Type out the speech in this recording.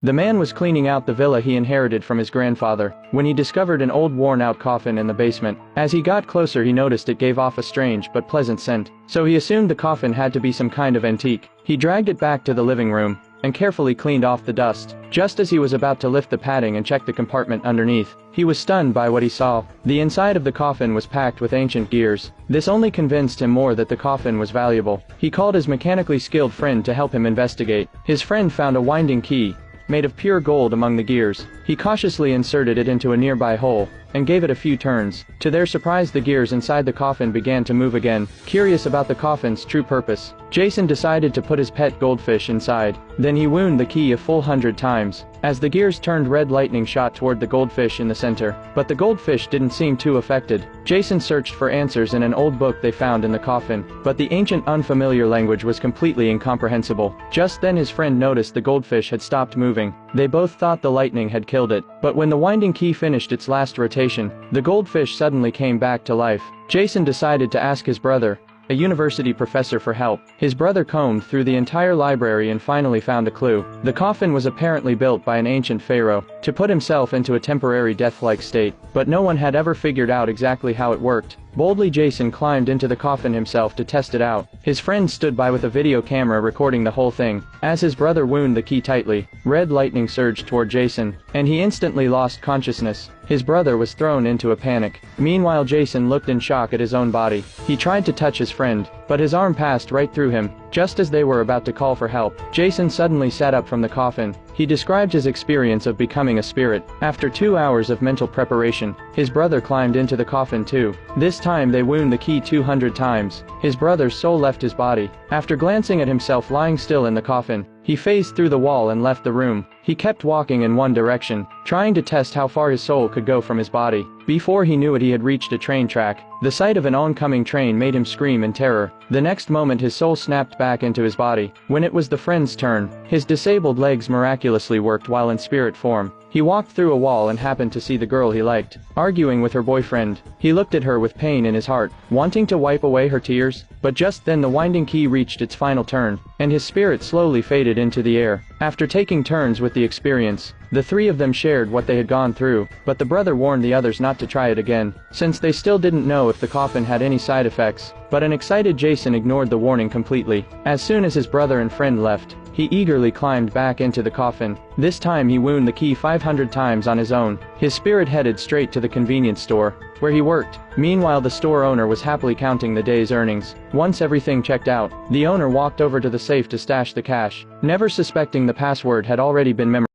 The man was cleaning out the villa he inherited from his grandfather, when he discovered an old worn-out coffin in the basement. As he got closer he noticed it gave off a strange but pleasant scent, so he assumed the coffin had to be some kind of antique. He dragged it back to the living room, and carefully cleaned off the dust. Just as he was about to lift the padding and check the compartment underneath, he was stunned by what he saw. The inside of the coffin was packed with ancient gears. This only convinced him more that the coffin was valuable. He called his mechanically skilled friend to help him investigate. His friend found a winding key, made of pure gold among the gears. He cautiously inserted it into a nearby hole, and gave it a few turns. To their surprise, the gears inside the coffin began to move again. Curious about the coffin's true purpose, Jason decided to put his pet goldfish inside. Then he wound the key a full 100 times. As the gears turned, red lightning shot toward the goldfish in the center, but the goldfish didn't seem too affected. Jason searched for answers in an old book they found in the coffin, but the ancient unfamiliar language was completely incomprehensible. Just then his friend noticed the goldfish had stopped moving. They both thought the lightning had killed it, but when the winding key finished its last rotation, the goldfish suddenly came back to life. Jason decided to ask his brother, a university professor, for help. His brother combed through the entire library and finally found a clue. The coffin was apparently built by an ancient pharaoh to put himself into a temporary death-like state, but no one had ever figured out exactly how it worked. Boldly, Jason climbed into the coffin himself to test it out. His friend stood by with a video camera recording the whole thing. As his brother wound the key tightly, red lightning surged toward Jason, and he instantly lost consciousness. His brother was thrown into a panic. Meanwhile, Jason looked in shock at his own body. He tried to touch his friend, but his arm passed right through him. Just as they were about to call for help, Jason suddenly sat up from the coffin. He described his experience of becoming a spirit. After 2 hours of mental preparation, his brother climbed into the coffin too. This time they wound the key 200 times. His brother's soul left his body. After glancing at himself lying still in the coffin, he phased through the wall and left the room. He kept walking in one direction, trying to test how far his soul could go from his body. Before he knew it, he had reached a train track. The sight of an oncoming train made him scream in terror. The next moment his soul snapped back into his body. When it was the friend's turn, his disabled legs miraculously worked while in spirit form. He walked through a wall and happened to see the girl he liked arguing with her boyfriend. He looked at her with pain in his heart, wanting to wipe away her tears, but just then the winding key reached its final turn, and his spirit slowly faded into the air. After taking turns with the experience, the three of them shared what they had gone through, but the brother warned the others not to try it again, since they still didn't know if the coffin had any side effects. But an excited Jason ignored the warning completely. As soon as his brother and friend left, he eagerly climbed back into the coffin. This time he wound the key 500 times on his own. His spirit headed straight to the convenience store, where he worked. Meanwhile, the store owner was happily counting the day's earnings. Once everything checked out, the owner walked over to the safe to stash the cash, never suspecting the password had already been memorized.